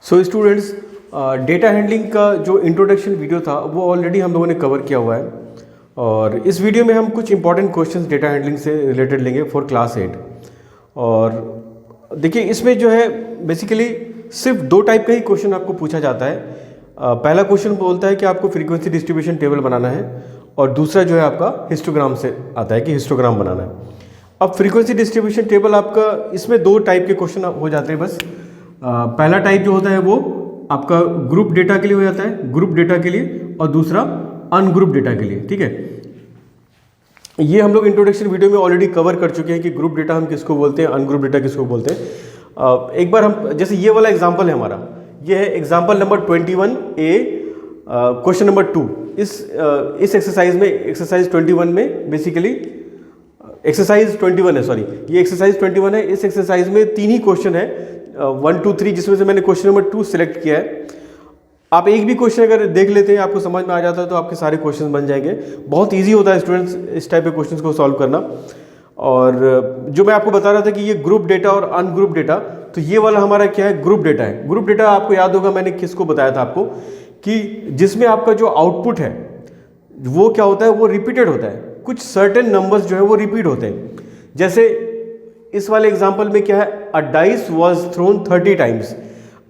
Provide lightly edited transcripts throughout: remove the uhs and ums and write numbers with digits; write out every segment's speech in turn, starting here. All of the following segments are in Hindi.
सो स्टूडेंट्स, डेटा हैंडलिंग का जो इंट्रोडक्शन वीडियो था वो ऑलरेडी हम लोगों ने कवर किया हुआ है और इस वीडियो में हम कुछ इंपॉर्टेंट क्वेश्चंस डेटा हैंडलिंग से रिलेटेड लेंगे फॉर क्लास 8। और देखिए इसमें जो है बेसिकली सिर्फ दो टाइप का ही क्वेश्चन आपको पूछा जाता है। पहला क्वेश्चन बोलता है कि आपको फ्रीक्वेंसी डिस्ट्रीब्यूशन टेबल बनाना है और दूसरा जो है आपका हिस्टोग्राम से आता है कि हिस्टोग्राम बनाना है। अब फ्रीक्वेंसी डिस्ट्रीब्यूशन टेबल आपका इसमें दो टाइप के क्वेश्चन हो जाते हैं बस। पहला टाइप जो होता है वो आपका ग्रुप डेटा के लिए हो जाता है, ग्रुप डेटा के लिए, और दूसरा अनग्रुप डेटा के लिए। ठीक है, ये हम लोग इंट्रोडक्शन वीडियो में ऑलरेडी कवर कर चुके हैं कि ग्रुप डेटा हम किसको बोलते हैं, अनग्रुप डेटा किसको बोलते हैं। एक बार हम जैसे ये वाला एग्जांपल है हमारा, ये है example number 21A question number 2। इस एक्सरसाइज में, एक्सरसाइज 21 में बेसिकली एक्सरसाइज 21 है, सॉरी ये एक्सरसाइज 21 है। इस एक्सरसाइज में तीन ही क्वेश्चन है, 1 2 3, जिसमें से मैंने क्वेश्चन नंबर 2 सिलेक्ट किया है। आप एक भी क्वेश्चन अगर देख लेते हैं, आपको समझ में आ जाता है तो आपके सारे क्वेश्चन बन जाएंगे। बहुत इजी होता है स्टूडेंट्स इस टाइप के क्वेश्चंस को सॉल्व करना। और जो मैं आपको बता रहा था कि ये ग्रुप डेटा और अनग्रुप डेटा, तो ये वाला हमारा क्या है, ग्रुप डेटा है। ग्रुप डेटा आपको याद होगा मैंने किसको बताया था आपको, कि जिसमें आपका जो आउटपुट है वो क्या होता है, वो रिपीटेड होता है। कुछ सर्टेन नंबर्स जो है वो रिपीट होते हैं। जैसे इस वाले एग्जाम्पल में क्या है, अ डाइस वॉज थ्रोन 30 टाइम्स।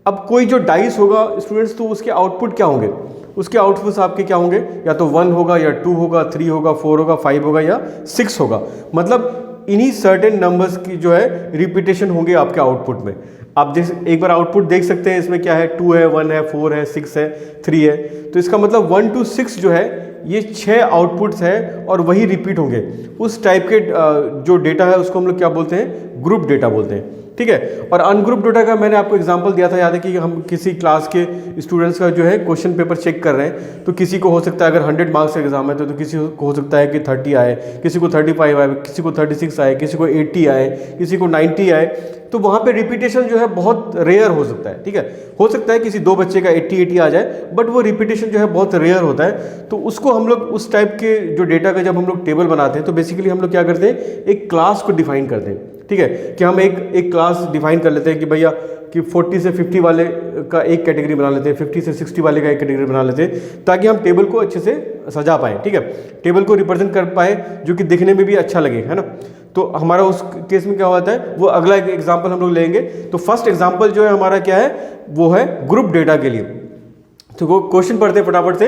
अब कोई जो डाइस होगा स्टूडेंट्स, तो उसके आउटपुट क्या होंगे, उसके आउटपुट्स आपके क्या होंगे, या तो 1 होगा या 2 होगा, 3 होगा, 4 होगा, 5 होगा या 6 होगा। मतलब इन्हीं सर्टेन नंबर्स की जो है रिपीटेशन होंगे आपके आउटपुट में। आप जैसे एक बार आउटपुट देख सकते हैं, इसमें क्या है, 2 है, 1 है, 4 है, 6 है, 3 है। तो इसका मतलब 1 to 6 जो है ये 6 आउटपुट्स है और वही रिपीट होंगे। उस टाइप के जो डेटा है उसको हम लोग क्या बोलते हैं, ग्रुप डेटा बोलते हैं। ठीक है, और अनग्रुप डेटा का मैंने आपको एग्जांपल दिया था, याद है कि हम किसी क्लास के स्टूडेंट्स का जो है क्वेश्चन पेपर चेक कर रहे हैं, तो किसी को हो सकता है अगर 100 मार्क्स का एग्जाम है तो किसी को हो सकता है कि 30 आए, किसी को 35 आए, किसी को 36 आए, किसी को 80 आए, किसी को 90 आए। तो वहाँ पे रिपीटेशन जो है बहुत रेयर हो सकता है। ठीक है, हो सकता है किसी दो बच्चे का 80 आ जाए, बट वो रिपीटेशन जो है बहुत रेयर होता है। तो उसको हम लोग उस टाइप के जो डेटा का जब हम लोग टेबल बनाते हैं तो बेसिकली हम लोग क्या करते हैं, एक क्लास को डिफाइन करते हैं। ठीक है, कि हम एक क्लास डिफाइन कर लेते हैं कि भैया कि 40 से 50 वाले का एक कैटेगरी बना लेते हैं, 50 से 60 वाले का एक कैटेगरी बना लेते हैं, ताकि हम टेबल को अच्छे से सजा पाएँ। ठीक है, टेबल को रिप्रेजेंट कर पाए जो कि दिखने में भी अच्छा लगे, है ना। तो हमारा उस केस में क्या होता है, वो अगला एक एग्जाम्पल हम लोग लेंगे। तो फर्स्ट एग्जाम्पल जो है हमारा क्या है, वो है ग्रुप डेटा के लिए। तो वो क्वेश्चन पढ़ते हैं फटाफट से।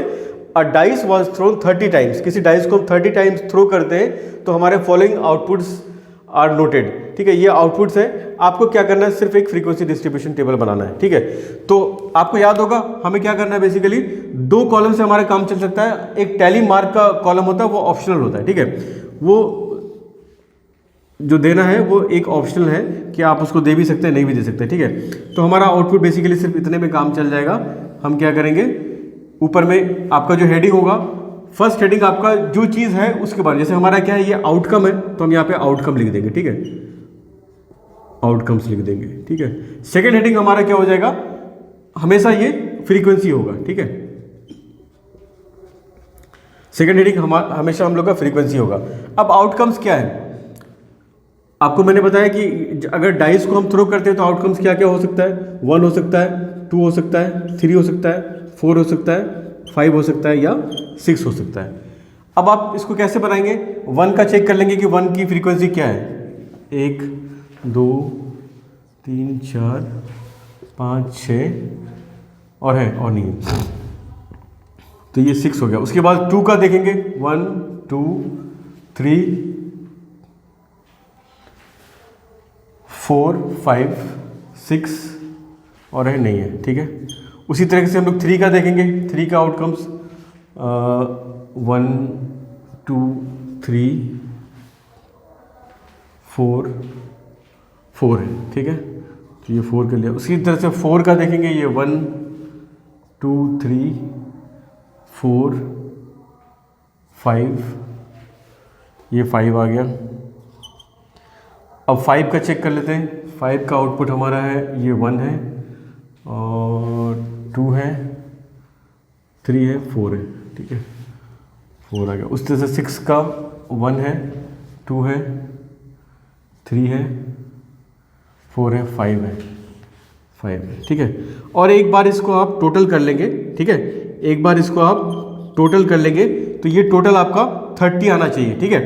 अ डाइस वॉज थ्रोन 30 टाइम्स। किसी डाइस को हम 30 टाइम्स थ्रो करते हैं तो हमारे फॉलोइंग आउटपुट्स आर नोटेड। ठीक है, ये आउटपुट्स है। आपको क्या करना है, सिर्फ एक फ्रीक्वेंसी डिस्ट्रीब्यूशन टेबल बनाना है। ठीक है, तो आपको याद होगा हमें क्या करना है, बेसिकली दो कॉलम से हमारा काम चल सकता है। एक टैली मार्क का कॉलम होता है, वो ऑप्शनल होता है। ठीक है, वो जो देना है वो एक ऑप्शनल है कि आप उसको दे भी सकते हैं, नहीं भी दे सकते। ठीक है, तो हमारा आउटपुट बेसिकली सिर्फ इतने में काम चल जाएगा। हम क्या करेंगे, ऊपर में आपका जो हेडिंग होगा, फर्स्ट हेडिंग आपका जो चीज़ है उसके बारे में, जैसे हमारा क्या है, ये आउटकम है तो हम यहाँ पे आउटकम लिख देंगे। ठीक है, आउटकम्स लिख देंगे। ठीक है, सेकेंड हेडिंग हमारा क्या हो जाएगा, हमेशा ये फ्रीक्वेंसी होगा। ठीक है, सेकेंड हेडिंग हमेशा हम लोग का फ्रीक्वेंसी होगा। अब आउटकम्स क्या है, आपको मैंने बताया कि अगर डाइस को हम थ्रो करते हैं तो आउटकम्स क्या क्या हो सकता है, 1 हो सकता है, 2 हो सकता है, 3 हो सकता है, 4 हो सकता है, 5 हो सकता है या 6 हो सकता है। अब आप इसको कैसे बनाएंगे, 1 का चेक कर लेंगे कि 1 की फ्रीक्वेंसी क्या है, 1 2 3 4 5 6 और है और नहीं है, तो ये 6 हो गया। उसके बाद 2 का देखेंगे, 1 2 3 4 5 6 और है नहीं है। ठीक है, उसी तरह से हम लोग 3 का देखेंगे। 3 का आउटकम्स 1 2 3 4 4 है। ठीक है, तो ये 4 कर लिया। उसी तरह से 4 का देखेंगे, ये 1 2 3 4 5, ये 5 आ गया। अब 5 का चेक कर लेते हैं। 5 का आउटपुट हमारा है, ये 1 है और 2 है, 3 है, 4 है। ठीक है, 4 आ गया। उस तरह से 6 का 1 है, 2 है, 3 है, 4 है, 5 है, 5, ठीक है। और एक बार इसको आप टोटल कर लेंगे, ठीक है, एक बार इसको आप टोटल कर लेंगे तो ये टोटल आपका 30 आना चाहिए, ठीक है।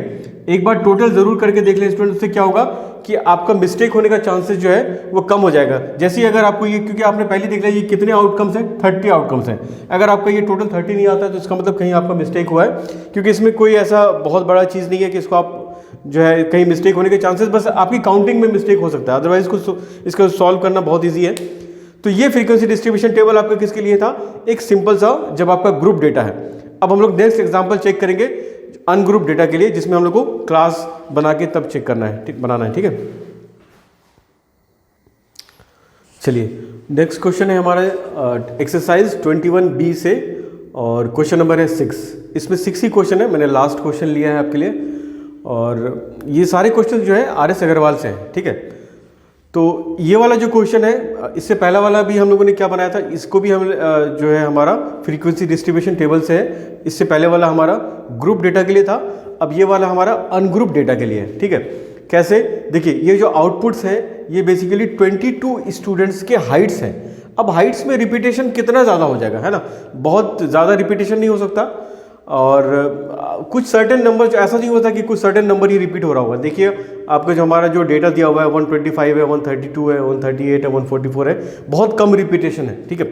एक बार टोटल जरूर करके देख लें स्टूडेंट, उससे क्या होगा कि आपका मिस्टेक होने का चांसेस जो है वो कम हो जाएगा। जैसे ही अगर आपको ये, क्योंकि आपने पहले देख लिया ये कितने आउटकम्स हैं, 30 आउटकम्स हैं। अगर आपका ये टोटल 30 नहीं आता है तो इसका मतलब कहीं आपका मिस्टेक हुआ है, क्योंकि इसमें कोई ऐसा बहुत बड़ा चीज़ नहीं है कि इसको आप जो है कहीं मिस्टेक होने के चांसेस, बस आपकी काउंटिंग में मिस्टेक हो सकता है, अदरवाइज इसको सॉल्व करना बहुत ईजी है। तो ये फ्रीक्वेंसी डिस्ट्रीब्यूशन टेबल आपका किसके लिए था, एक सिंपल सा जब आपका ग्रुप डेटा है। अब हम लोग नेक्स्ट एग्जांपल चेक करेंगे अनग्रुप डेटा के लिए, जिसमें हम लोग को क्लास बना के तब चेक करना है, ठीक बनाना है, ठीक है। चलिए नेक्स्ट क्वेश्चन है हमारा एक्सरसाइज 21B से, और क्वेश्चन नंबर है 6। इसमें 6 ही क्वेश्चन है, मैंने लास्ट क्वेश्चन लिया है आपके लिए, और ये सारे क्वेश्चन जो है RS अग्रवाल से हैं, ठीक है। तो ये वाला जो क्वेश्चन है, इससे पहला वाला भी हम लोगों ने क्या बनाया था, इसको भी हम जो है हमारा फ्रीक्वेंसी डिस्ट्रीब्यूशन टेबल से है। इससे पहले वाला हमारा ग्रुप डेटा के लिए था, अब ये वाला हमारा अनग्रुप डेटा के लिए है, ठीक है। कैसे, देखिए ये जो आउटपुट्स है ये बेसिकली 22 स्टूडेंट्स के हाइट्स हैं। अब हाइट्स में रिपीटेशन कितना ज़्यादा हो जाएगा, है ना, बहुत ज़्यादा रिपीटेशन नहीं हो सकता, और कुछ सर्टेन नंबर, ऐसा नहीं होता कि कुछ सर्टेन नंबर ही रिपीट हो रहा होगा। देखिए आपका जो हमारा जो डेटा दिया हुआ है 125 है, 132 है, 138 है, 144 है, बहुत कम रिपीटेशन है, ठीक है।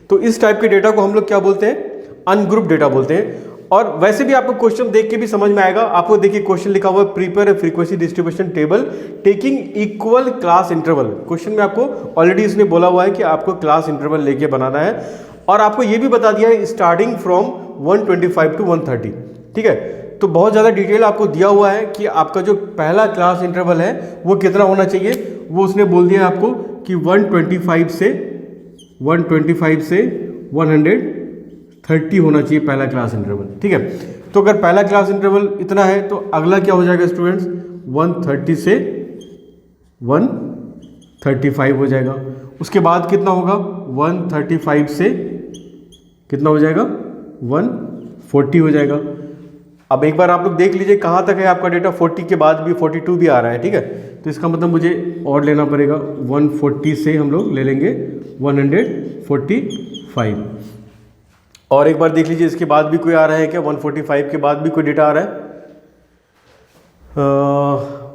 तो इस टाइप के डेटा को हम लोग क्या बोलते हैं, अनग्रुप डेटा बोलते हैं। और वैसे भी आपको क्वेश्चन देख के भी समझ में आएगा, आपको देखिए क्वेश्चन लिखा हुआ है prepare a frequency distribution table taking equal class interval. Question में आपको ऑलरेडी इसने बोला हुआ है कि आपको क्लास इंटरवल लेके बनाना है, और आपको ये भी बता दिया है स्टार्टिंग फ्रॉम 125 टू 130, ठीक है। तो बहुत ज़्यादा डिटेल आपको दिया हुआ है कि आपका जो पहला क्लास इंटरवल है वो कितना होना चाहिए, वो उसने बोल दिया आपको कि 125 से 130 होना चाहिए पहला क्लास इंटरवल, ठीक है। तो अगर पहला क्लास इंटरवल इतना है तो अगला क्या हो जाएगा स्टूडेंट्स, 130 से 135 हो जाएगा। उसके बाद कितना होगा, 135 से कितना हो जाएगा, 140 हो जाएगा। अब एक बार आप लोग देख लीजिए कहाँ तक है आपका डेटा, 40 के बाद भी 42 भी आ रहा है, ठीक है। तो इसका मतलब मुझे और लेना पड़ेगा, 140 से हम लोग ले लेंगे 145। और एक बार देख लीजिए इसके बाद भी कोई आ रहा है क्या, 145 के बाद भी कोई डेटा आ रहा है,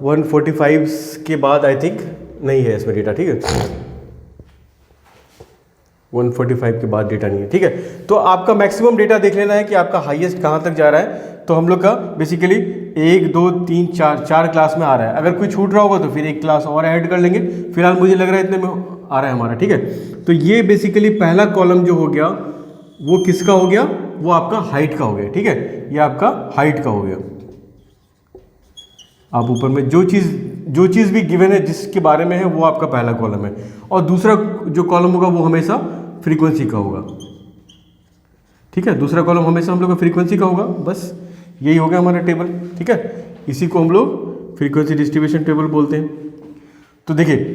145 के बाद आई थिंक नहीं है इसमें डेटा, ठीक है। 145 के बाद डेटा नहीं है, ठीक है। तो आपका मैक्सिमम डेटा देख लेना है कि आपका हाईएस्ट कहाँ तक जा रहा है। तो हम लोग का बेसिकली 1 2 3 4 क्लास में आ रहा है। अगर कोई छूट रहा होगा तो फिर एक क्लास और ऐड कर लेंगे, फिलहाल मुझे लग रहा है इतने में आ रहा है हमारा, ठीक है। तो ये बेसिकली पहला कॉलम जो हो गया वो किसका हो गया, वो आपका हाइट का हो गया, ठीक है। ये आपका हाइट का हो गया। आप ऊपर में जो चीज़ भी गिवन है जिसके बारे में है वो आपका पहला कॉलम है, और दूसरा जो कॉलम होगा वो हमेशा फ्रीक्वेंसी का होगा, ठीक है। दूसरा कॉलम हमेशा हम लोग का फ्रीक्वेंसी का होगा, बस यही हो गया हमारा टेबल, ठीक है। इसी को हम लोग फ्रीक्वेंसी डिस्ट्रीब्यूशन टेबल बोलते हैं। तो देखिए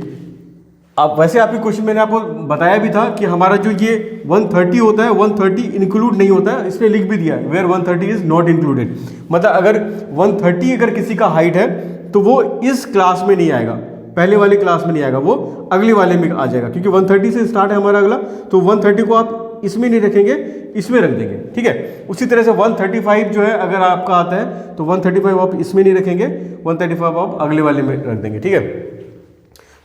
अब वैसे आपके क्वेश्चन मैंने आपको बताया भी था कि हमारा जो ये 130 होता है 130 इंक्लूड नहीं होता है, इसने लिख भी दिया है वेयर 130 इज नॉट इंक्लूडेड। मतलब अगर 130 अगर किसी का हाइट है तो वो इस क्लास में नहीं आएगा, पहले वाली क्लास में नहीं आएगा, वो अगले वाले में आ जाएगा, क्योंकि 130 से स्टार्ट है हमारा अगला। तो 130 को आप इसमें नहीं रखेंगे, इसमें रख देंगे, ठीक है। उसी तरह से 135 जो है अगर आपका आता है तो 135 आप इसमें नहीं रखेंगे, 135 आप अगले वाले में रख देंगे, ठीक है।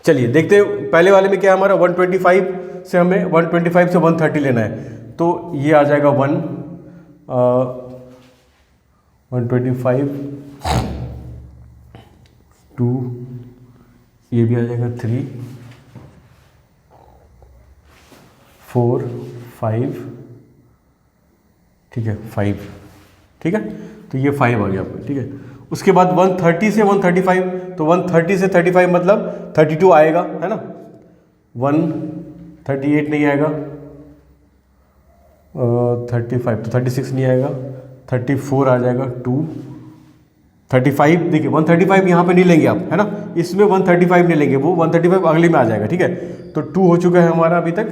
चलिए देखते हैं पहले वाले में क्या है हमारा, 125 से हमें 125 से 130 लेना है। तो ये आ जाएगा 125 2, ये भी आ जाएगा 3 4 5, ठीक है 5, ठीक है। तो ये 5 आ गया आपका, ठीक है। उसके बाद 130 से 135, तो 130 से 35 मतलब 32 आएगा, है ना। 138 नहीं आएगा, 35 तो 36 नहीं आएगा, 34 आ जाएगा, 2 35 देखिए 135 यहाँ पे नहीं लेंगे आप, है ना, इसमें 135 नहीं लेंगे, वो 135 अगले में आ जाएगा, ठीक है। तो 2 हो चुका है हमारा अभी तक,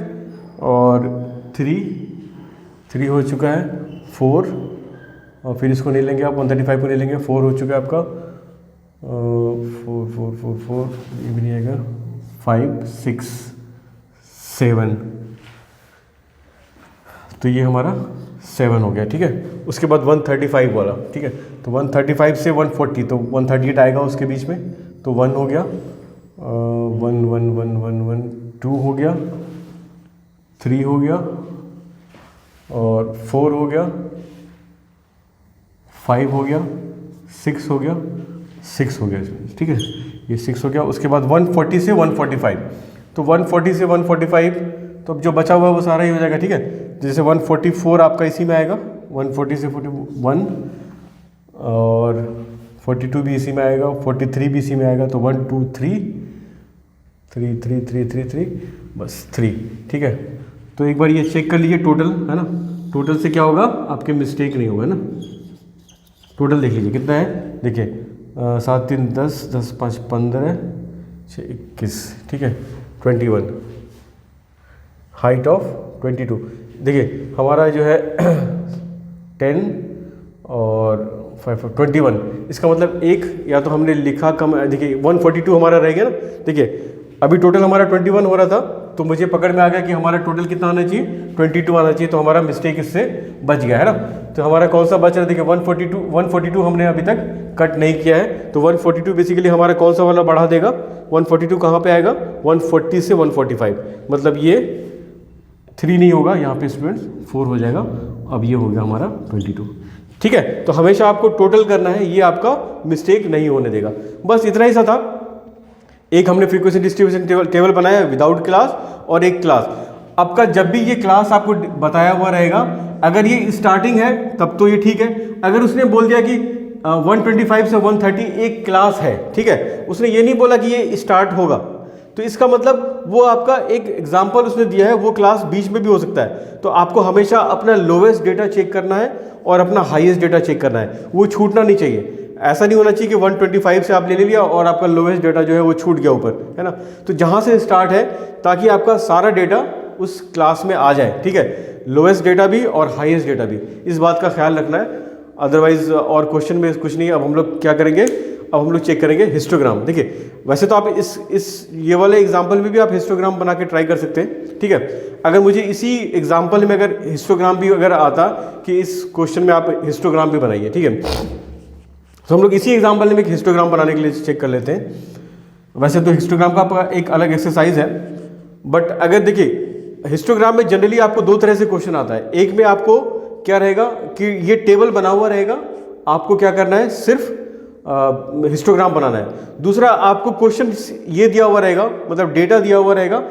और 3 हो चुका है, 4, और फिर इसको नहीं लेंगे आप, 135 को नहीं लेंगे, 4 हो चुका है आपका, 4 ये भी नहीं आएगा, 5 6 7, तो ये हमारा 7 हो गया, ठीक है। उसके बाद 135 वाला, ठीक है, तो 135 से 140, तो 138 आएगा उसके बीच में, तो 1 हो गया, 1 1 1 1 1 2 हो गया, 3 हो गया, और 4 हो गया, 5 हो गया, 6 हो गया, 6 हो गया, ठीक है, ये 6 हो गया। उसके बाद 140 से 145, तो 140 से 145, तो अब जो बचा हुआ है वो सारा ही हो जाएगा, ठीक है। जैसे 144 आपका इसी में आएगा, 140 से 41, और 42 भी इसी में आएगा, 43 भी इसी में आएगा, तो 1 2 3 3 3 3 3 3 बस 3, ठीक है। तो एक बार ये चेक कर लीजिए टोटल, है ना, टोटल से क्या होगा, आपके मिस्टेक नहीं होगा ना। टोटल देख लीजिए कितना है, देखिए 7 3 10 10 5 15 6 21, ठीक है, 21, हाइट ऑफ 22। देखिए हमारा जो है 10 और 5 21, इसका मतलब एक या तो हमने लिखा कम, देखिए 142 हमारा रह गया ना। देखिए अभी टोटल हमारा 21 हो रहा था, तो मुझे पकड़ में आ गया कि हमारा टोटल कितना आना चाहिए, 22 आना चाहिए, तो हमारा मिस्टेक इससे बच गया, है ना। तो हमारा कौन सा बच रहा है, देखिए 142 हमने अभी तक कट नहीं किया है, तो 142 बेसिकली हमारा कौन सा वाला बढ़ा देगा, 142 कहाँ पे आएगा, 140 से 145, मतलब ये 3 नहीं होगा यहाँ पे स्टूडेंट्स, 4 हो जाएगा। अब ये हो गया हमारा 22, ठीक है। तो हमेशा आपको टोटल करना है, ये आपका मिस्टेक नहीं होने देगा। बस इतना ही सा था। एक हमने फ्रीक्वेंसी डिस्ट्रीब्यूशन टेबल बनाया विदाउट क्लास, और एक क्लास। आपका जब भी ये क्लास आपको बताया हुआ रहेगा, अगर ये स्टार्टिंग है तब तो ये ठीक है। अगर उसने बोल दिया कि 125 से 130 एक क्लास है, ठीक है, उसने ये नहीं बोला कि ये स्टार्ट होगा, तो इसका मतलब वो आपका एक एग्जाम्पल उसने दिया है, वो क्लास बीच में भी हो सकता है। तो आपको हमेशा अपना लोवेस्ट डेटा चेक करना है और अपना हाईएस्ट डेटा चेक करना है, वो छूटना नहीं चाहिए। ऐसा नहीं होना चाहिए कि 125 से आप ले लिया और आपका लोवेस्ट डेटा जो है वो छूट गया ऊपर, है ना। तो जहाँ से स्टार्ट है, ताकि आपका सारा डेटा उस क्लास में आ जाए, ठीक है, लोवेस्ट डेटा भी और हाईएस्ट डेटा भी, इस बात का ख्याल रखना है। अदरवाइज और क्वेश्चन में कुछ नहीं। अब हम लोग क्या करेंगे, अब हम लोग चेक करेंगे हिस्टोग्राम। देखिए वैसे तो आप इस ये वाले एग्जाम्पल में भी आप हिस्टोग्राम बना के ट्राई कर सकते हैं, ठीक है। अगर मुझे इसी एग्जाम्पल में अगर हिस्टोग्राम भी अगर आता कि इस क्वेश्चन में आप हिस्टोग्राम भी बनाइए, ठीक है, तो हम लोग इसी एग्जाम्पल में एक हिस्टोग्राम बनाने के लिए चेक कर लेते हैं। वैसे तो हिस्टोग्राम का आपका एक अलग एक्सरसाइज है, बट अगर देखिए हिस्टोग्राम में जनरली आपको दो तरह से क्वेश्चन आता है। एक में आपको क्या रहेगा कि ये टेबल बना हुआ रहेगा, आपको क्या करना है, सिर्फ हिस्टोग्राम बनाना है। दूसरा आपको क्वेश्चन ये दिया हुआ रहेगा, मतलब डेटा दिया हुआ रहेगा,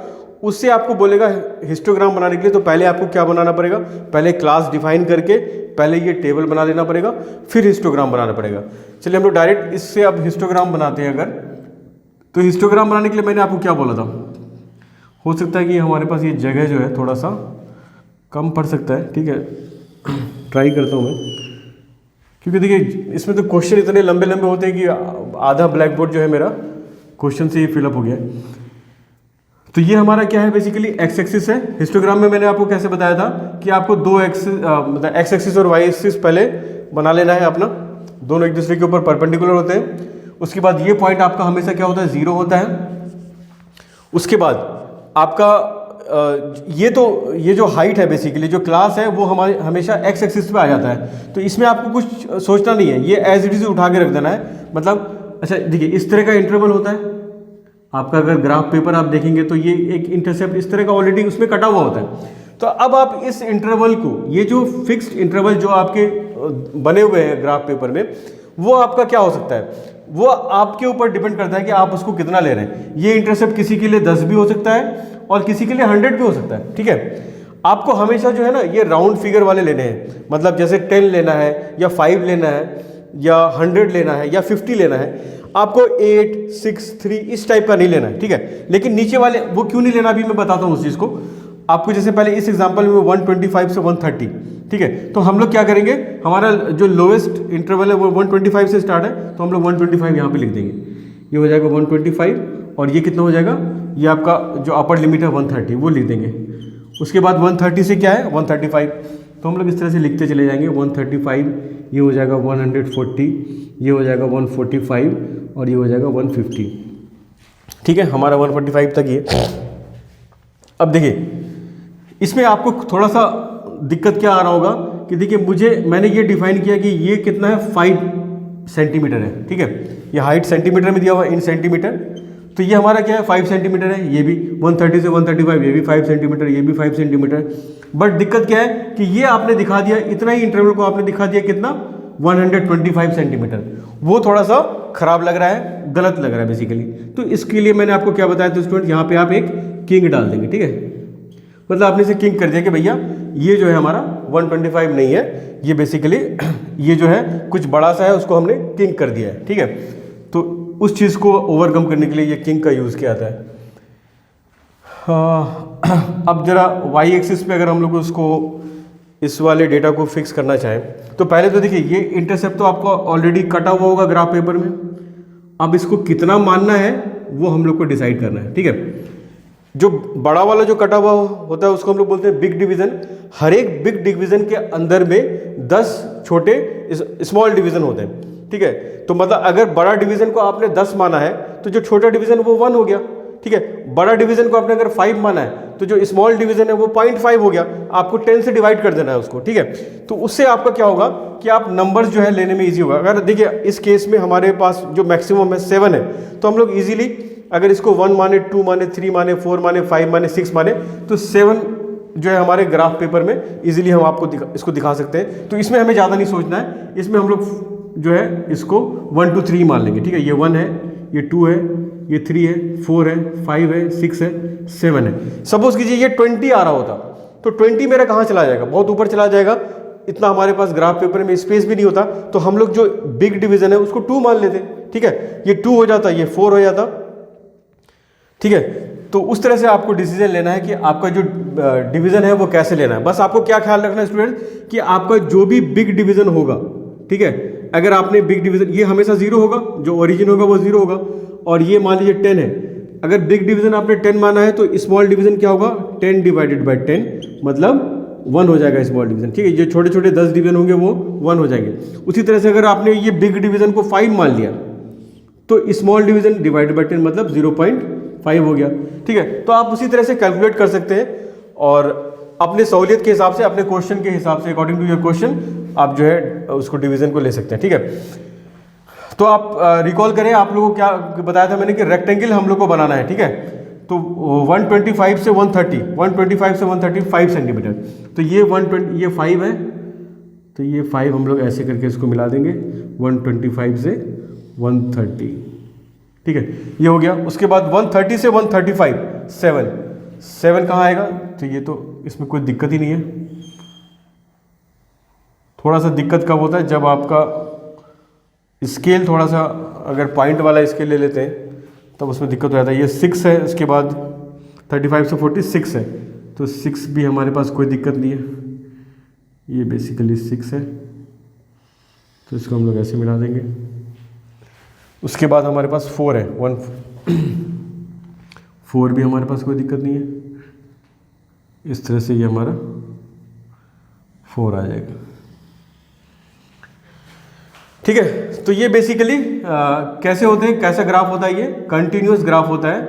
उससे आपको बोलेगा हिस्टोग्राम बनाने के लिए तो पहले आपको क्या बनाना पड़ेगा, पहले क्लास डिफाइन करके पहले ये टेबल बना लेना पड़ेगा, फिर हिस्टोग्राम बनाना पड़ेगा। चलिए हम लोग डायरेक्ट इससे अब हिस्टोग्राम बनाते हैं। अगर तो हिस्टोग्राम बनाने के लिए मैंने आपको क्या बोला था, हो सकता है कि हमारे पास ये जगह जो है थोड़ा सा कम पड़ सकता है, ठीक है, ट्राई करता हूँ मैं, क्योंकि देखिए इसमें तो क्वेश्चन इतने लंबे लंबे होते हैं कि आधा ब्लैक बोर्ड जो है मेरा क्वेश्चन से ही फिलअप हो गया। तो ये हमारा क्या है, बेसिकली एक्स एक्सिस है। हिस्टोग्राम में मैंने आपको कैसे बताया था कि आपको दो मतलब एक्स एक्सिस और वाई एक्सिस पहले बना लेना है अपना, दोनों एक दूसरे के ऊपर परपेंडिकुलर होते हैं। उसके बाद ये पॉइंट आपका हमेशा क्या होता है, 0 होता है। उसके बाद आपका ये जो हाइट है, बेसिकली जो क्लास है, वो हमारे हमेशा एक्स एक्सिस पे आ जाता है। तो इसमें आपको कुछ सोचना नहीं है, ये एज इट इज उठा के रख देना है। मतलब अच्छा देखिए इस तरह का इंटरवल होता है आपका, अगर ग्राफ पेपर आप देखेंगे तो ये एक इंटरसेप्ट इस तरह का ऑलरेडी उसमें कटा हुआ होता है। तो अब आप इस इंटरवल को, ये जो फिक्स्ड इंटरवल जो आपके बने हुए हैं ग्राफ पेपर में, वो आपका क्या हो सकता है, वो आपके ऊपर डिपेंड करता है कि आप उसको कितना ले रहे हैं। ये इंटरसेप्ट किसी के लिए 10 भी हो सकता है और किसी के लिए 100 भी हो सकता है, ठीक है। आपको हमेशा जो है ना ये राउंड फिगर वाले लेने हैं, मतलब जैसे 10 लेना है या 5 लेना है या 100 लेना है या 50 लेना है। आपको 8, 6, 3 इस टाइप का नहीं लेना है, ठीक है। लेकिन नीचे वाले वो क्यों नहीं लेना, अभी मैं बताता हूँ उस चीज़ को आपको। जैसे पहले इस एग्जांपल में 125 से 130, ठीक है। तो हम लोग क्या करेंगे, हमारा जो लोएस्ट इंटरवल है वो 125 से स्टार्ट है, तो हम लोग 125 यहाँ पे लिख देंगे। ये हो जाएगा 125, और ये कितना हो जाएगा, ये आपका जो अपर लिमिट है 130 वो लिख देंगे। उसके बाद 130 से क्या है 135, तो हम लोग इस तरह से लिखते चले जाएंगे। 135, ये हो जाएगा 140, ये हो जाएगा 145, और ये हो जाएगा 150, ठीक है। हमारा 145 तक ये अब देखिए इसमें आपको थोड़ा सा दिक्कत क्या आ रहा होगा कि देखिए मैंने ये डिफाइन किया कि ये कितना है 5 सेंटीमीटर है, ठीक है। ये हाइट सेंटीमीटर में दिया हुआ इन सेंटीमीटर, तो ये हमारा क्या है 5 सेंटीमीटर है। ये भी 130 से 135, ये भी 5 सेंटीमीटर, ये भी 5 सेंटीमीटर। बट दिक्कत क्या है कि ये आपने दिखा दिया, इतना ही इंटरवल को आपने दिखा दिया कितना 125 सेंटीमीटर। वो थोड़ा सा खराब लग रहा है, गलत लग रहा है बेसिकली। तो इसके लिए मैंने आपको क्या बताया था स्टूडेंट, यहाँ पे आप एक किंग डाल देंगे, ठीक है। मतलब आपने इसे किंग कर दिया कि भैया ये जो है हमारा 125 नहीं है, ये बेसिकली ये जो है कुछ बड़ा सा है, उसको हमने किंग कर दिया है, ठीक है। तो उस चीज़ को ओवरकम करने के लिए ये किंग का यूज़ किया जाता है। अब जरा वाई एक्सिस पे अगर हम लोग उसको इस वाले डेटा को फिक्स करना चाहें तो पहले तो देखिए ये इंटरसेप्ट तो आपको ऑलरेडी कटा हुआ होगा ग्राफ पेपर में। अब इसको कितना मानना है वो हम लोग को डिसाइड करना है, ठीक है। जो बड़ा वाला जो कटा हुआ होता है उसको हम लोग बोलते हैं बिग डिवीजन। हर एक बिग डिवीजन के अंदर में 10 छोटे स्मॉल डिवीजन होते हैं, ठीक है। तो मतलब अगर बड़ा डिवीजन को आपने 10 माना है तो जो छोटा डिवीजन वो 1 हो गया, ठीक है। बड़ा डिवीजन को आपने अगर 5 माना है तो जो स्मॉल डिवीजन है वो 0.5 हो गया। आपको 10 से डिवाइड कर देना है उसको, ठीक है। तो उससे आपका क्या होगा कि आप नंबर्स जो है लेने में इजी होगा। अगर देखिए इस केस में हमारे पास जो मैक्सिमम है 7 है, तो हम लोग इजीली अगर इसको 1 माने, 2 माने, 3 माने, 4 माने, 5 माने, 6 माने, तो 7 जो है हमारे ग्राफ पेपर में इजीली हम आपको इसको दिखा सकते हैं। तो इसमें हमें ज़्यादा नहीं सोचना है, इसमें हम लोग जो है इसको 1 2 3 मान लेंगे, ठीक है। ये 1 है, ये 2 है, ये 3 है, 4 है, 5 है, 6 है, 7 है। सपोज कीजिए ये 20 आ रहा होता तो 20 मेरा कहाँ चला जाएगा, बहुत ऊपर चला जाएगा। इतना हमारे पास ग्राफ पेपर में स्पेस भी नहीं होता, तो हम लोग जो बिग डिवीजन है उसको 2 मान लेते, ठीक है। ये 2 हो जाता, ये 4 हो जाता, ठीक है। तो उस तरह से आपको डिसीजन लेना है कि आपका जो डिवीजन है वो कैसे लेना है। बस आपको क्या ख्याल रखना है स्टूडेंट कि आपका जो भी बिग डिवीजन होगा, ठीक है, अगर आपने बिग डिवीजन ये हमेशा 0 होगा, जो ओरिजिन होगा वो 0 होगा। और ये मान लीजिए 10 है, अगर बिग डिवीजन आपने 10 माना है तो स्मॉल डिवीजन क्या होगा 10 डिवाइडेड बाई 10 मतलब 1 हो जाएगा स्मॉल डिवीजन, ठीक है। ये छोटे छोटे 10 डिवीजन होंगे वो 1 हो जाएंगे। उसी तरह से अगर आपने ये बिग डिवीजन को 5 मान लिया तो स्मॉल डिवीजन डिवाइडेड बाई 10 मतलब 0.5 हो गया, ठीक है। तो आप उसी तरह से कैलकुलेट कर सकते हैं और अपने सहूलियत के हिसाब से, अपने क्वेश्चन के हिसाब से, अकॉर्डिंग टू योर क्वेश्चन आप जो है उसको डिवीजन को ले सकते हैं, ठीक है। तो आप रिकॉल करें, आप लोगों को क्या बताया था मैंने कि रेक्टेंगल हम लोग को बनाना है, ठीक है। तो 125 से 130, 125 से 130 5 सेंटीमीटर। तो ये 120, ये 5 है, तो ये 5 हम लोग ऐसे करके इसको मिला देंगे 125 से 130, ठीक है। ये हो गया। उसके बाद 130 से 135 7 कहाँ आएगा, तो ये तो इसमें कोई दिक्कत ही नहीं है। थोड़ा सा दिक्कत कब होता है जब आपका स्केल थोड़ा सा, अगर पॉइंट वाला स्केल ले लेते हैं तब उसमें दिक्कत हो जाता है। ये 6 है, उसके बाद 35 से 46 है, तो 6 भी हमारे पास कोई दिक्कत नहीं है। ये बेसिकली 6 है, तो इसको हम लोग ऐसे मिला देंगे। उसके बाद हमारे पास 4 है, 4 भी हमारे पास कोई दिक्कत नहीं है। इस तरह से ये हमारा 4 आ जाएगा, ठीक है। तो ये बेसिकली कैसे होते हैं, कैसा ग्राफ होता है, ये कंटिन्यूस ग्राफ होता है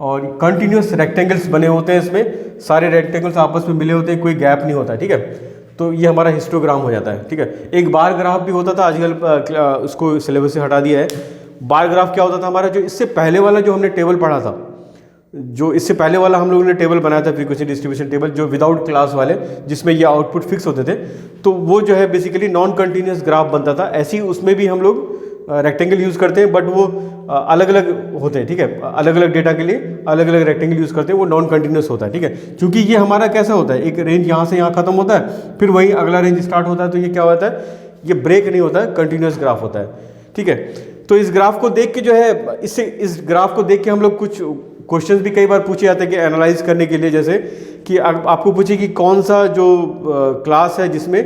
और कंटिन्यूस रेक्टेंगल्स बने होते हैं। इसमें सारे रेक्टेंगल्स आपस में मिले होते हैं, कोई गैप नहीं होता, ठीक है। तो ये हमारा हिस्टोग्राम हो जाता है, ठीक है। एक बार ग्राफ भी होता था, आजकल उसको सिलेबस से हटा दिया है। बार ग्राफ क्या होता था हमारा, जो इससे पहले वाला जो हमने टेबल पढ़ा था, जो इससे पहले वाला हम लोगों ने टेबल बनाया था, फ्रीक्वेंसी डिस्ट्रीब्यूशन टेबल, जो विदाउट क्लास वाले, जिसमें ये आउटपुट फिक्स होते थे, तो वो जो है बेसिकली नॉन कंटिन्यूस ग्राफ बनता था। ऐसे ही उसमें भी हम लोग रेक्टेंगल यूज़ करते हैं, बट वो अलग अलग होते हैं, ठीक है। अलग अलग डेटा के लिए अलग अलग रेक्टेंगल यूज़ करते हैं, वो नॉन कंटिन्यूस होता है, ठीक है। क्योंकि ये हमारा कैसा होता है, एक रेंज यहाँ से यहाँ खत्म होता है, फिर वही अगला रेंज स्टार्ट होता है, तो ये क्या होता है, ये ब्रेक नहीं होता है, कंटिन्यूस ग्राफ होता है, ठीक है। तो इस ग्राफ को देख के जो है, इस ग्राफ को देख के हम लोग कुछ क्वेश्चंस भी कई बार पूछे जाते हैं कि एनालाइज करने के लिए, जैसे कि आपको पूछे कि कौन सा जो क्लास है जिसमें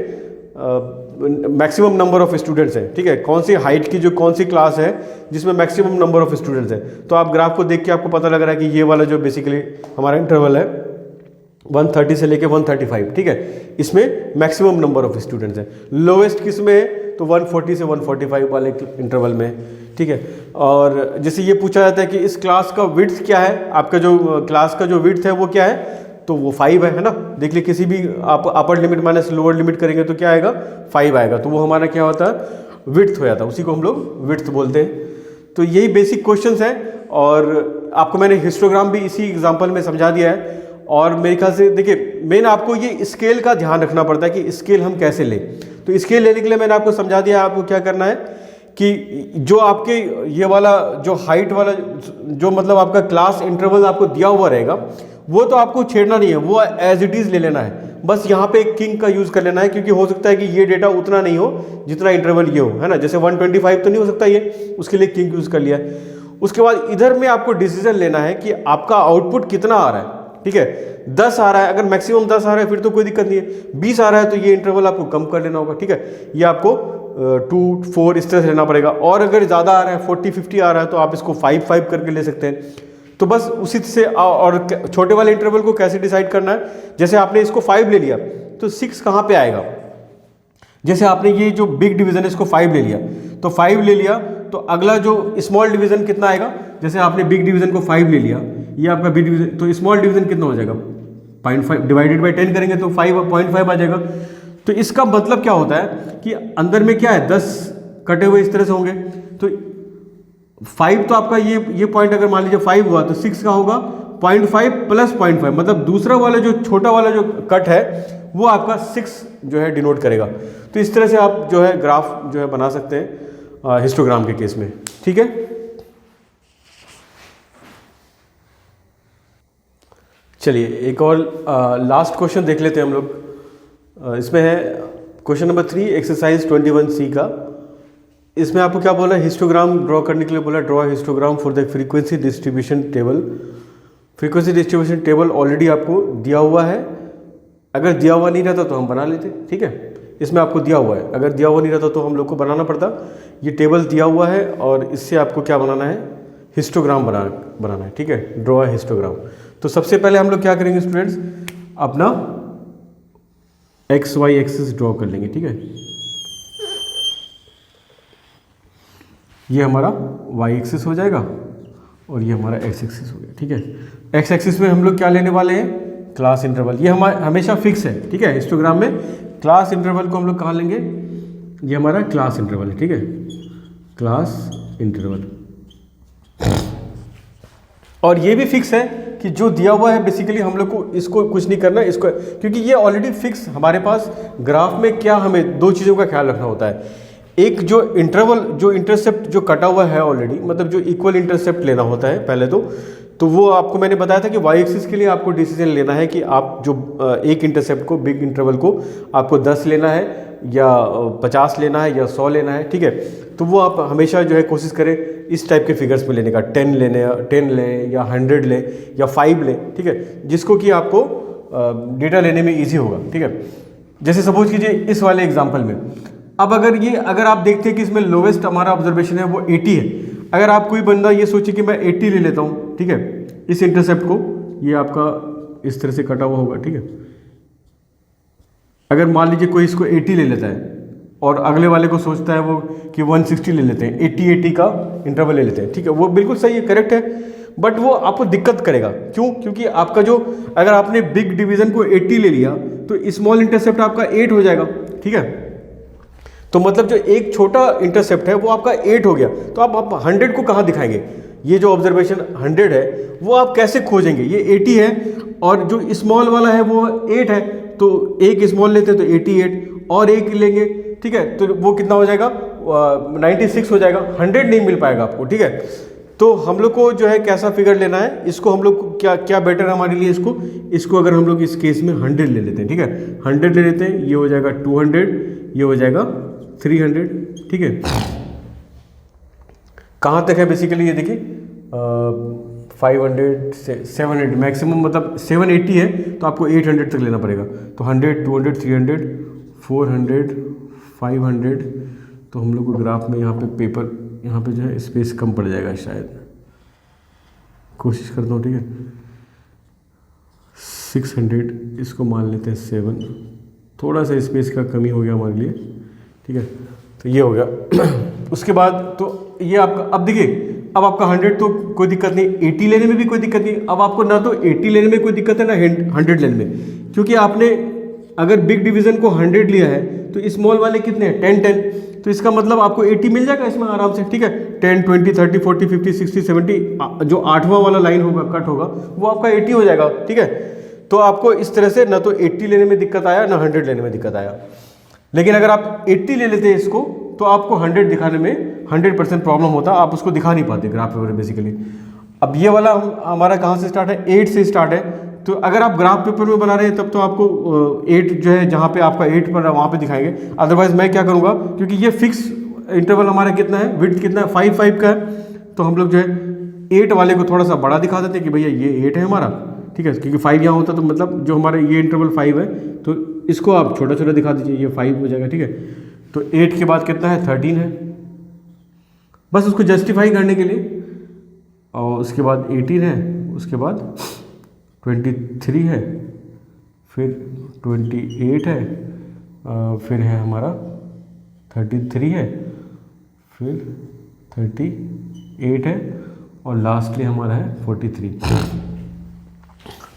मैक्सिमम नंबर ऑफ स्टूडेंट्स हैं, ठीक है, कौन सी हाइट की जो कौन सी क्लास है जिसमें मैक्सिमम नंबर ऑफ स्टूडेंट्स हैं। तो आप ग्राफ को देख के आपको पता लग रहा है कि ये वाला जो बेसिकली हमारा इंटरवल है 130 से लेके 135, ठीक है, इसमें मैक्सिमम नंबर ऑफ स्टूडेंट्स हैं। लोवेस्ट किस में है, तो 140 से 145 वाले इंटरवल में, ठीक है। और जैसे ये पूछा जाता है कि इस क्लास का विड्थ क्या है, आपका जो क्लास का जो विड्थ है वो क्या है, तो वो 5 है ना। देख लीजिए किसी भी आप upper limit minus lower limit करेंगे तो क्या आएगा, 5 आएगा। तो वो हमारा क्या होता है, विड्थ हो जाता है, उसी को हम लोग विड्थ बोलते हैं। तो यही बेसिक क्वेश्चंस हैं और आपको मैंने हिस्टोग्राम भी इसी एग्जांपल में समझा दिया है। और मेरे ख्याल से देखिए मेन आपको ये स्केल का ध्यान रखना पड़ता है कि स्केल हम कैसे लें। तो स्केल लेने के लिए मैंने आपको समझा दिया आपको क्या करना है कि जो आपके ये वाला जो हाइट वाला जो मतलब आपका क्लास इंटरवल आपको दिया हुआ रहेगा वो तो आपको छेड़ना नहीं है, वो एज इट इज़ ले लेना है। बस यहाँ पे एक किंग का यूज़ कर लेना है, क्योंकि हो सकता है कि ये डेटा उतना नहीं हो जितना इंटरवल ये हो, है ना। जैसे 125 तो नहीं हो सकता ये, उसके लिए किंग यूज़ कर लिया। उसके बाद इधर में आपको डिसीजन लेना है कि आपका आउटपुट कितना आ रहा है, ठीक है। 10 आ रहा है, अगर मैक्सिमम 10 आ रहा है फिर तो कोई दिक्कत नहीं है। 20 आ रहा है तो ये इंटरवल आपको कम कर लेना होगा, ठीक है। ये आपको 2, 4 इस तरह से लेना पड़ेगा। और अगर ज़्यादा आ रहा है 40, 50 आ रहा है तो आप इसको 5, 5 करके ले सकते हैं। तो बस उसी से और छोटे वाले इंटरवल को कैसे डिसाइड करना है, जैसे आपने इसको 5 ले लिया तो 6 कहाँ पे आएगा। जैसे आपने ये जो बिग डिवीजन है इसको 5 ले लिया, तो 5 ले लिया तो अगला जो स्मॉल डिवीजन कितना आएगा। जैसे आपने बिग डिवीजन को 5 ले लिया, ये आपका बिग डिवीजन, तो स्मॉल डिवीजन कितना हो जाएगा 0.5 डिवाइडेड बाई 10 करेंगे तो 5.5 आ जाएगा। तो इसका मतलब क्या होता है कि अंदर में क्या है 10 कटे हुए इस तरह से होंगे। तो 5 तो आपका ये पॉइंट अगर मान लीजिए 5 हुआ तो 6 का होगा 0.5 प्लस 0.5, मतलब दूसरा वाला जो छोटा वाला जो कट है वो आपका 6 जो है डिनोट करेगा। तो इस तरह से आप जो है ग्राफ जो है बना सकते हैं हिस्टोग्राम के केस में, ठीक है। चलिए एक और लास्ट क्वेश्चन देख लेते हैं हम लोग। इसमें है क्वेश्चन नंबर 3 एक्सरसाइज 21C का। इसमें आपको क्या बोला, हिस्टोग्राम ड्रॉ करने के लिए बोला, draw histogram for the frequency distribution table. Frequency distribution table already आपको दिया हुआ है, अगर दिया हुआ नहीं रहता तो हम बना लेते, ठीक है। इसमें आपको दिया हुआ है, अगर दिया हुआ नहीं रहता तो हम लोग को बनाना पड़ता। ये टेबल दिया हुआ है और इससे आपको क्या बनाना है, हिस्टोग्राम बनाना है, ठीक है। Draw histogram. तो सबसे पहले हम लोग क्या करेंगे स्टूडेंट्स, अपना XY एक्सिस ड्रॉ कर लेंगे, ठीक है। ये हमारा Y एक्सिस हो जाएगा और ये हमारा X एक्सिस हो गया, ठीक है। X एक्सिस में हम लोग क्या लेने वाले हैं, क्लास इंटरवल। ये हमारा हमेशा फिक्स है, ठीक है। हिस्टोग्राम में क्लास इंटरवल को हम लोग कहाँ लेंगे, ये हमारा क्लास इंटरवल है, ठीक है, क्लास इंटरवल। और ये भी फिक्स है कि जो दिया हुआ है बेसिकली हम लोग को इसको कुछ नहीं करना है, इसको, क्योंकि ये ऑलरेडी फिक्स हमारे पास। ग्राफ में क्या हमें 2 चीज़ों का ख्याल रखना होता है, एक जो इंटरवल जो इंटरसेप्ट जो कटा हुआ है ऑलरेडी, मतलब जो इक्वल इंटरसेप्ट लेना होता है पहले तो वो आपको मैंने बताया था कि Y एक्सिस के लिए आपको डिसीजन लेना है कि आप जो एक इंटरसेप्ट को, बिग इंटरवल को आपको 10 लेना है या 50 लेना है या 100 लेना है, ठीक है। तो वो आप हमेशा जो है कोशिश करें इस टाइप के फिगर्स में लेने का, 10 लें या 100 लें या 5 लें, ठीक है, जिसको कि आपको डेटा लेने में ईजी होगा, ठीक है। जैसे सपोज कीजिए इस वाले एग्जाम्पल में, अब अगर आप देखते हैं कि इसमें लोवेस्ट हमारा ऑब्जर्वेशन है वो 80 है। अगर आप कोई बंदा ये सोचे कि मैं 80 ले लेता हूँ, ठीक है, इस इंटरसेप्ट को, ये आपका इस तरह से कटा हुआ होगा, ठीक है। अगर मान लीजिए कोई इसको 80 ले लेता है और अगले वाले को सोचता है वो कि 160 ले लेते हैं, 80 का इंटरवल ले लेते हैं, ठीक है, वो बिल्कुल सही है, करेक्ट है। बट वो आपको दिक्कत करेगा, क्यों, क्योंकि आपका जो, अगर आपने बिग डिवीजन को 80 ले लिया तो स्मॉल इंटरसेप्ट आपका 8 हो जाएगा, ठीक है। तो मतलब जो एक छोटा इंटरसेप्ट है वो आपका 8 हो गया, तो आप 100 को कहाँ दिखाएंगे, ये जो ऑब्जर्वेशन 100 है वो आप कैसे खोजेंगे, ये 80 है और जो स्मॉल वाला है वो 8 है, तो एक स्मॉल लेते हैं तो 88 और एक लेंगे, ठीक है, तो वो कितना हो जाएगा 96 हो जाएगा, 100 नहीं मिल पाएगा आपको, ठीक है। तो हम लोग को जो है कैसा फिगर लेना है, इसको हम लोग को क्या बेटर हमारे लिए, इसको अगर हम लोग इस केस में 100 ले लेते हैं, ठीक है, 100 ले लेते हैं, ये हो जाएगा 200, ये हो जाएगा 300, ठीक है। कहाँ तक है बेसिकली ये देखिए 500 से 700 मैक्सिमम, मतलब 780 है तो आपको 800 तक लेना पड़ेगा। तो 100, 200, 300, 400, 500, तो हम लोग को ग्राफ में यहाँ पे जो है स्पेस कम पड़ जाएगा शायद, कोशिश करता हूँ, ठीक है। 600 इसको मान लेते हैं 7, थोड़ा सा स्पेस का कमी हो गया हमारे लिए, ठीक है। तो ये हो गया उसके बाद तो ये आपका, अब देखिए अब आपका 100 तो कोई दिक्कत नहीं, 80 लेने में भी कोई दिक्कत नहीं। अब आपको ना तो 80 लेने में कोई दिक्कत है ना 100 लेने में, क्योंकि आपने अगर बिग डिवीज़न को 100 लिया है तो स्मॉल वाले कितने हैं 10 10, तो इसका मतलब आपको 80 मिल जाएगा इसमें आराम से, ठीक है। 10 20 30 40 50 60 70 जो 8वां वाला लाइन होगा कट होगा वो आपका 80 हो जाएगा, ठीक है। तो आपको इस तरह से ना तो 80 लेने में दिक्कत आया ना 100 लेने में दिक्कत आया। लेकिन अगर आप 80 ले लेते हैं इसको तो आपको 100 दिखाने में 100% प्रॉब्लम होता, आप उसको दिखा नहीं पाते ग्राफ पेपर बेसिकली। अब ये वाला हमारा कहाँ से स्टार्ट है, 8 से स्टार्ट है। तो अगर आप ग्राफ पेपर में बना रहे हैं तब तो आपको 8 जो है जहाँ पे आपका 8 पर वहाँ पे दिखाएंगे। अदरवाइज मैं क्या करूँगा, क्योंकि ये फिक्स इंटरवल हमारा कितना है, विड्थ कितना है 5 5 का है, तो हम लोग जो है 8 वाले को थोड़ा सा बड़ा दिखा देते हैं कि भैया ये 8 है हमारा, ठीक है। क्योंकि 5 यहाँ होता तो मतलब जो हमारा ये इंटरवल 5 है तो इसको आप छोटा छोटा दिखा दीजिए, ये 5 हो जाएगा, ठीक है। तो 8 के बाद कितना है 13 है, बस उसको जस्टिफाई करने के लिए। और उसके बाद 18 है, उसके बाद 23 है, फिर 28 है, फिर है हमारा 33 है, फिर 38 है और लास्टली हमारा है 43,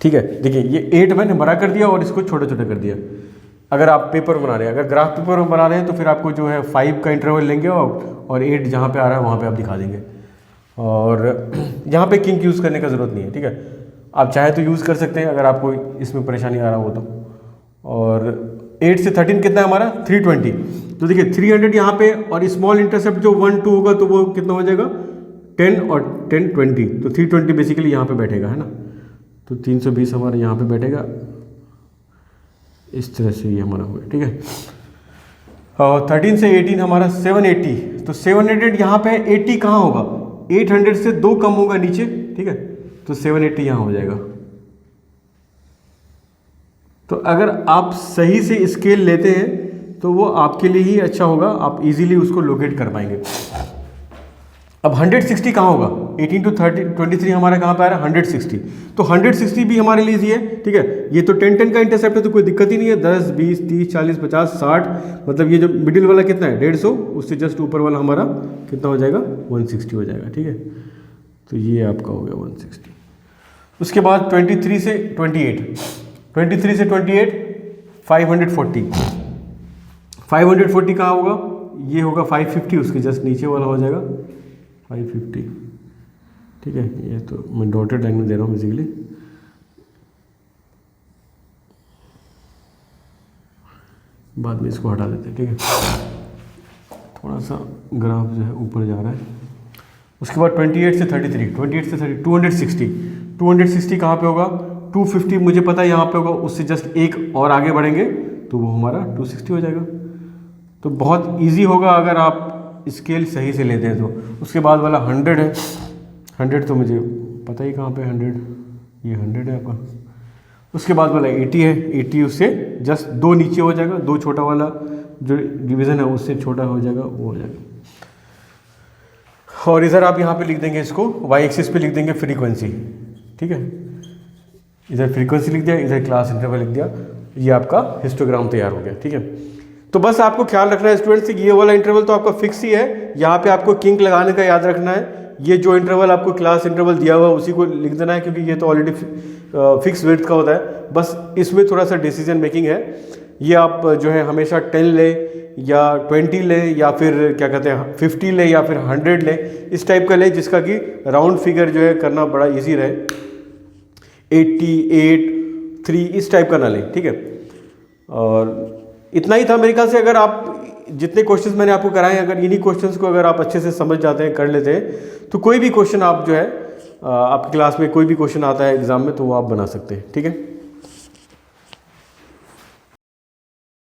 ठीक है। देखिए ये 8 मैंने बड़ा कर दिया और इसको छोटा छोटा कर दिया। अगर आप पेपर बना रहे हैं, अगर ग्राफ पेपर में बना रहे हैं तो फिर आपको जो है 5 का इंटरवल लेंगे और 8 जहाँ पे आ रहा है वहाँ पे आप दिखा देंगे। और यहाँ पे किंक यूज़ करने का ज़रूरत नहीं है, ठीक है। आप चाहे तो यूज़ कर सकते हैं अगर आपको इसमें परेशानी आ रहा हो तो। और 8 से 13 कितना है हमारा 320, तो देखिए 300 यहाँ पे और स्मॉल इंटरसेप्ट जो 1 2 होगा तो वो कितना हो जाएगा 10 और 10 20, तो 320 बेसिकली यहाँ पे बैठेगा, है ना। तो 320 हमारा यहाँ पे बैठेगा, इस तरह से ये हमारा होगा, ठीक है। और 13 से 18 हमारा 780, तो 700 यहाँ पे 80 कहाँ होगा, 800 से 2 कम होगा नीचे, ठीक है। तो 780 यहाँ हो जाएगा। तो अगर आप सही से स्केल लेते हैं तो वो आपके लिए ही अच्छा होगा, आप इजीली उसको लोकेट कर पाएंगे। अब 160 कहाँ होगा, 18 to 23 हमारा कहाँ पे आ रहा है 160, तो 160 भी हमारे लिए इजी है, ठीक है। ये तो 10 10 का इंटरसेप्ट है तो कोई दिक्कत ही नहीं है, 10 20 30 40 50 60, मतलब ये जो मिडिल वाला कितना है 150, उससे जस्ट ऊपर वाला हमारा कितना हो जाएगा 160 हो जाएगा, ठीक है। तो ये आपका हो गया 160। उसके बाद 23 से 28, 23 से 28 540 कहाँ होगा, ये होगा 550, उसके जस्ट नीचे वाला हो जाएगा 550, ठीक है। ये तो मैं डॉटेड लाइन में दे रहा हूँ बेसिकली। बाद में इसको हटा देते हैं, ठीक है। थोड़ा सा ग्राफ जो है ऊपर जा रहा है। उसके बाद 28 से 33, 28 से 30 260 कहाँ पे होगा 250, मुझे पता है यहाँ पे होगा, उससे जस्ट एक और आगे बढ़ेंगे तो वो हमारा 260 हो जाएगा। तो बहुत इजी होगा अगर आप स्केल सही से लेते हैं तो। उसके बाद वाला 100 है, 100 तो मुझे पता ही कहाँ पे 100, ये 100 है आपका। उसके बाद वाला 80 है, 80 उससे जस्ट 2 नीचे हो जाएगा, 2 छोटा वाला जो डिवीज़न है उससे छोटा हो जाएगा, वो हो जाएगा। और इधर आप यहाँ पे लिख देंगे इसको, वाई एक्सिस पे लिख देंगे फ्रीक्वेंसी, ठीक है। इधर फ्रीक्वेंसी लिख दिया, इधर क्लास इंटरवल लिख दिया, ये आपका हिस्टोग्राम तैयार हो गया, ठीक है। तो बस आपको ख्याल रखना है स्टूडेंट्स, ये वाला इंटरवल तो आपका फिक्स ही है, यहाँ पे आपको किंक लगाने का याद रखना है। ये जो इंटरवल आपको क्लास इंटरवल दिया हुआ है उसी को लिख देना है, क्योंकि ये तो ऑलरेडी फिक्स विड्थ का होता है। बस इसमें थोड़ा सा डिसीजन मेकिंग है, ये आप जो है हमेशा 10 ले या 20 ले या फिर क्या कहते हैं 50 ले या फिर 100 ले, इस टाइप का ले जिसका कि राउंड फिगर जो है करना बड़ा इजी रहे। 88 3 इस टाइप का ना लें, ठीक है। और इतना ही था मेरे ख्याल से। अगर आप जितने क्वेश्चंस मैंने आपको कराए, अगर इन्हीं क्वेश्चंस को अगर आप अच्छे से समझ जाते हैं, कर लेते हैं, तो कोई भी क्वेश्चन आप जो है आपकी क्लास में कोई भी क्वेश्चन आता है एग्जाम में तो वो आप बना सकते हैं, ठीक है।